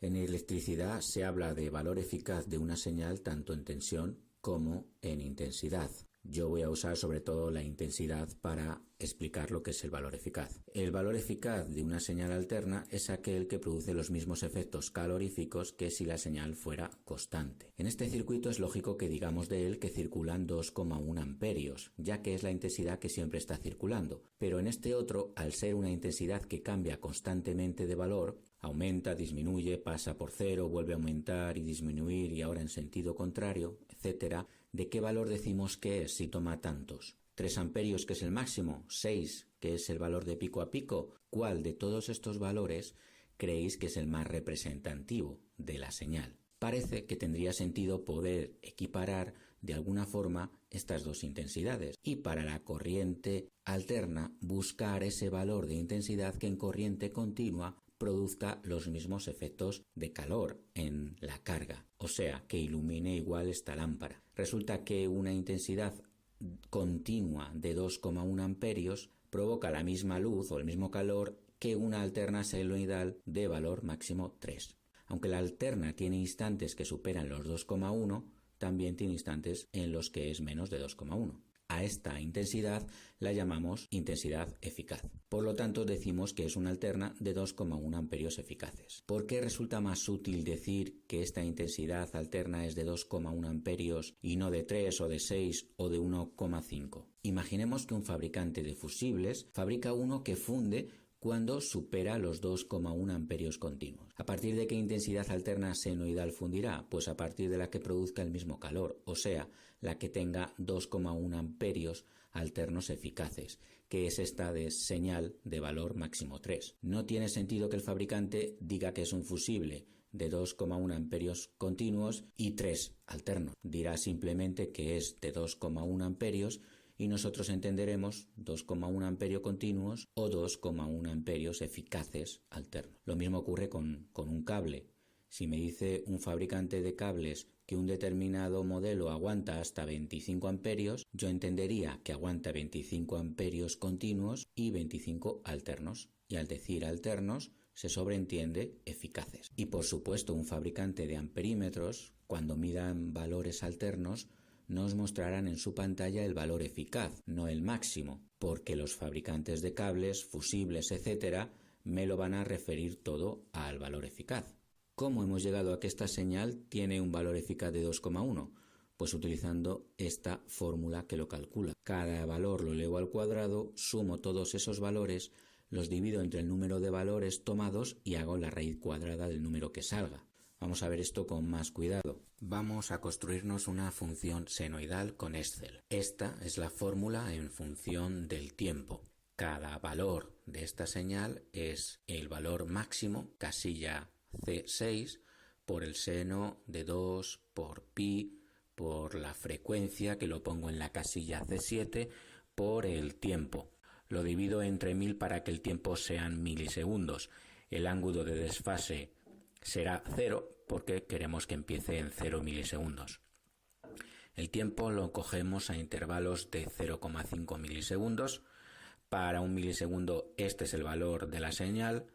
En electricidad se habla de valor eficaz de una señal tanto en tensión como en intensidad. Yo voy a usar sobre todo la intensidad para explicar lo que es el valor eficaz. El valor eficaz de una señal alterna es aquel que produce los mismos efectos caloríficos que si la señal fuera constante. En este circuito es lógico que digamos de él que circulan 2,1 amperios, ya que es la intensidad que siempre está circulando. Pero en este otro, al ser una intensidad que cambia constantemente de valor, aumenta, disminuye, pasa por cero, vuelve a aumentar y disminuir y ahora en sentido contrario, etc. ¿De qué valor decimos que es si toma tantos? 3 amperios, que es el máximo, 6, que es el valor de pico a pico. ¿Cuál de todos estos valores creéis que es el más representativo de la señal? Parece que tendría sentido poder equiparar de alguna forma estas dos intensidades y para la corriente alterna buscar ese valor de intensidad que en corriente continua produzca los mismos efectos de calor en la carga, o sea, que ilumine igual esta lámpara. Resulta que una intensidad continua de 2,1 amperios provoca la misma luz o el mismo calor que una alterna sinusoidal de valor máximo 3. Aunque la alterna tiene instantes que superan los 2,1, también tiene instantes en los que es menos de 2,1. A esta intensidad la llamamos intensidad eficaz. Por lo tanto, decimos que es una alterna de 2,1 amperios eficaces. ¿Por qué resulta más útil decir que esta intensidad alterna es de 2,1 amperios y no de 3 o de 6 o de 1,5? Imaginemos que un fabricante de fusibles fabrica uno que funde cuando supera los 2,1 amperios continuos. ¿A partir de qué intensidad alterna senoidal fundirá? Pues a partir de la que produzca el mismo calor, o sea, la que tenga 2,1 amperios alternos eficaces, que es esta de señal de valor máximo 3. No tiene sentido que el fabricante diga que es un fusible de 2,1 amperios continuos y 3 alternos. Dirá simplemente que es de 2,1 amperios y nosotros entenderemos 2,1 amperios continuos o 2,1 amperios eficaces alternos. Lo mismo ocurre con un cable. Si me dice un fabricante de cables que un determinado modelo aguanta hasta 25 amperios, yo entendería que aguanta 25 amperios continuos y 25 alternos. Y al decir alternos, se sobreentiende eficaces. Y por supuesto, un fabricante de amperímetros, cuando midan valores alternos, nos mostrarán en su pantalla el valor eficaz, no el máximo, porque los fabricantes de cables, fusibles, etc., me lo van a referir todo al valor eficaz. ¿Cómo hemos llegado a que esta señal tiene un valor eficaz de 2,1? Pues utilizando esta fórmula que lo calcula. Cada valor lo elevo al cuadrado, sumo todos esos valores, los divido entre el número de valores tomados y hago la raíz cuadrada del número que salga. Vamos a ver esto con más cuidado. Vamos a construirnos una función senoidal con Excel. Esta es la fórmula en función del tiempo. Cada valor de esta señal es el valor máximo, casilla C6, por el seno de 2 por pi, por la frecuencia, que lo pongo en la casilla C7, por el tiempo. Lo divido entre 1000 para que el tiempo sean milisegundos. El ángulo de desfase será 0 porque queremos que empiece en 0 milisegundos. El tiempo lo cogemos a intervalos de 0,5 milisegundos. Para 1 milisegundo este es el valor de la señal,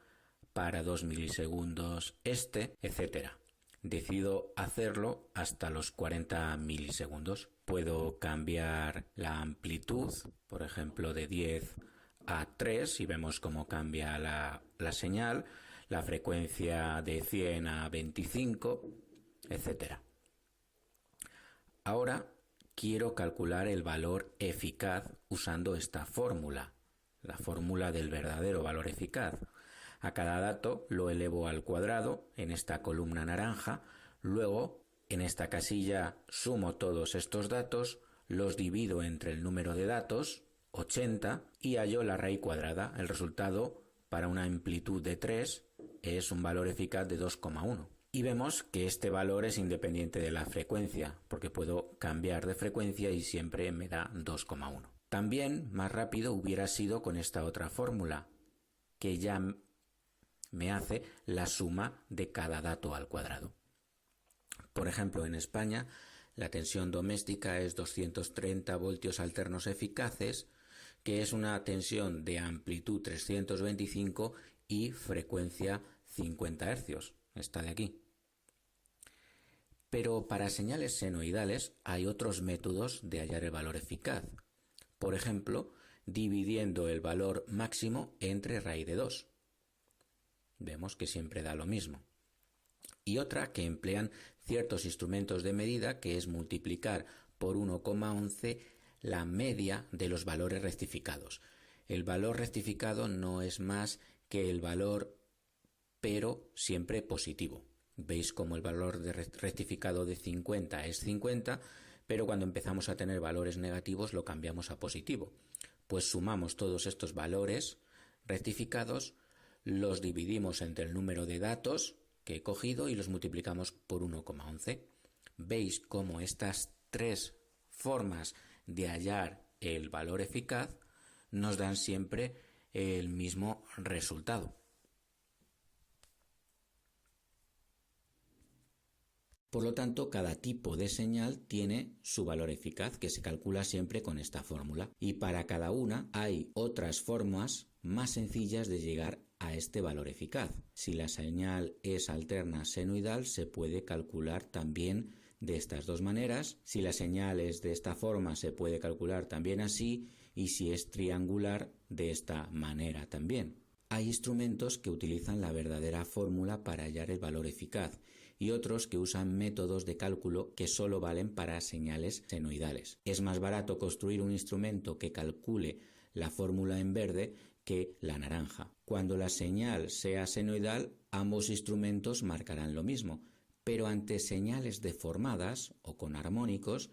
para 2 milisegundos este, etc. Decido hacerlo hasta los 40 milisegundos. Puedo cambiar la amplitud, por ejemplo, de 10 a 3 y vemos cómo cambia la señal, la frecuencia de 100 a 25, etc. Ahora quiero calcular el valor eficaz usando esta fórmula, la fórmula del verdadero valor eficaz. A cada dato lo elevo al cuadrado en esta columna naranja, luego en esta casilla sumo todos estos datos, los divido entre el número de datos, 80, y hallo la raíz cuadrada. El resultado para una amplitud de 3 es un valor eficaz de 2,1. Y vemos que este valor es independiente de la frecuencia, porque puedo cambiar de frecuencia y siempre me da 2,1. También más rápido hubiera sido con esta otra fórmula, que ya me hace la suma de cada dato al cuadrado. Por ejemplo, en España la tensión doméstica es 230 voltios alternos eficaces, que es una tensión de amplitud 325 y frecuencia 50 hercios. esta de aquí. Pero para señales senoidales hay otros métodos de hallar el valor eficaz. Por ejemplo, dividiendo el valor máximo entre raíz de 2. Vemos que siempre da lo mismo. Y otra que emplean ciertos instrumentos de medida, que es multiplicar por 1,11 la media de los valores rectificados. El valor rectificado no es más que el valor, pero siempre positivo. Veis como el valor rectificado de 50 es 50, pero cuando empezamos a tener valores negativos lo cambiamos a positivo. Pues sumamos todos estos valores rectificados, los dividimos entre el número de datos que he cogido y los multiplicamos por 1,11. Veis cómo estas tres formas de hallar el valor eficaz nos dan siempre el mismo resultado. Por lo tanto, cada tipo de señal tiene su valor eficaz, que se calcula siempre con esta fórmula. Y para cada una hay otras formas más sencillas de llegar a este valor eficaz. Si la señal es alterna senoidal, se puede calcular también de estas dos maneras. Si la señal es de esta forma, se puede calcular también así. Y si es triangular, de esta manera también. Hay instrumentos que utilizan la verdadera fórmula para hallar el valor eficaz y otros que usan métodos de cálculo que solo valen para señales senoidales. Es más barato construir un instrumento que calcule la fórmula en verde que la naranja. Cuando la señal sea senoidal, ambos instrumentos marcarán lo mismo, pero ante señales deformadas o con armónicos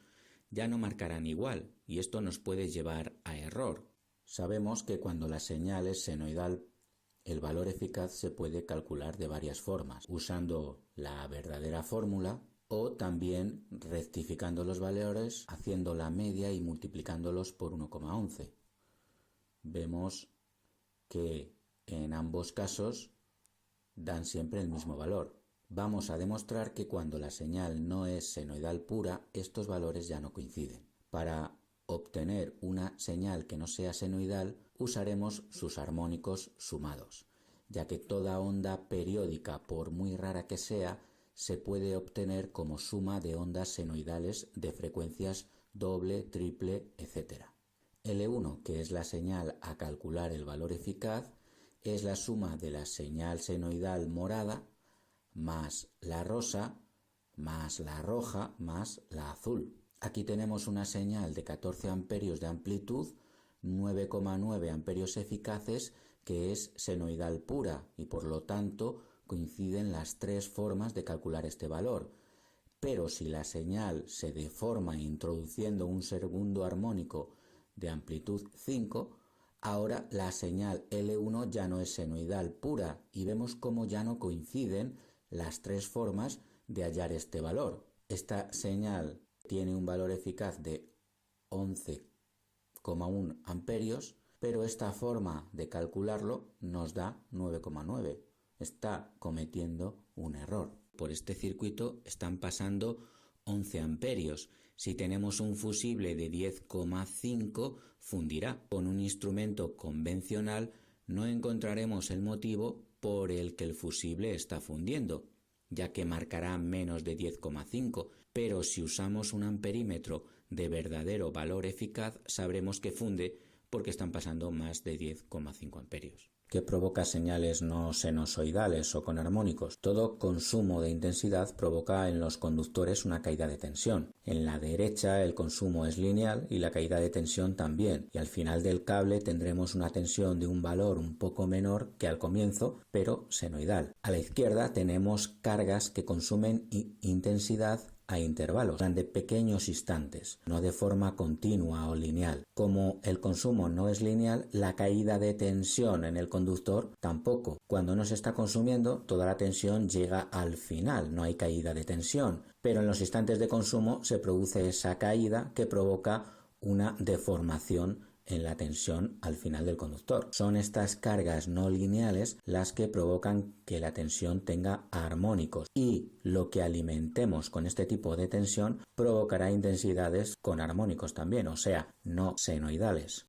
ya no marcarán igual, y esto nos puede llevar a error. Sabemos que cuando la señal es senoidal, el valor eficaz se puede calcular de varias formas, usando la verdadera fórmula o también rectificando los valores, haciendo la media y multiplicándolos por 1,11. Vemos que en ambos casos dan siempre el mismo valor. Vamos a demostrar que cuando la señal no es senoidal pura, estos valores ya no coinciden. Para obtener una señal que no sea senoidal, usaremos sus armónicos sumados, ya que toda onda periódica, por muy rara que sea, se puede obtener como suma de ondas senoidales de frecuencias doble, triple, etc. L1, que es la señal a calcular el valor eficaz, es la suma de la señal senoidal morada más la rosa, más la roja, más la azul. Aquí tenemos una señal de 14 amperios de amplitud, 9,9 amperios eficaces, que es senoidal pura y por lo tanto coinciden las tres formas de calcular este valor. Pero si la señal se deforma introduciendo un segundo armónico de amplitud 5, ahora la señal L1 ya no es senoidal pura y vemos cómo ya no coinciden las tres formas de hallar este valor. Esta señal tiene un valor eficaz de 11,1 amperios, pero esta forma de calcularlo nos da 9,9. Está cometiendo un error. Por este circuito están pasando 11 amperios. Si tenemos un fusible de 10,5, fundirá. Con un instrumento convencional no encontraremos el motivo por el que el fusible está fundiendo, ya que marcará menos de 10,5, pero si usamos un amperímetro de verdadero valor eficaz, sabremos que funde porque están pasando más de 10,5 amperios. ¿Qué provoca señales no sinusoidales o con armónicos? Todo consumo de intensidad provoca en los conductores una caída de tensión. En la derecha el consumo es lineal y la caída de tensión también, y al final del cable tendremos una tensión de un valor un poco menor que al comienzo, pero senoidal. A la izquierda tenemos cargas que consumen intensidad a intervalos, durante pequeños instantes, no de forma continua o lineal. Como el consumo no es lineal, la caída de tensión en el conductor tampoco. Cuando no se está consumiendo, toda la tensión llega al final, no hay caída de tensión, pero en los instantes de consumo se produce esa caída que provoca una deformación en la tensión al final del conductor. Son estas cargas no lineales las que provocan que la tensión tenga armónicos, y lo que alimentemos con este tipo de tensión provocará intensidades con armónicos también, o sea, no senoidales.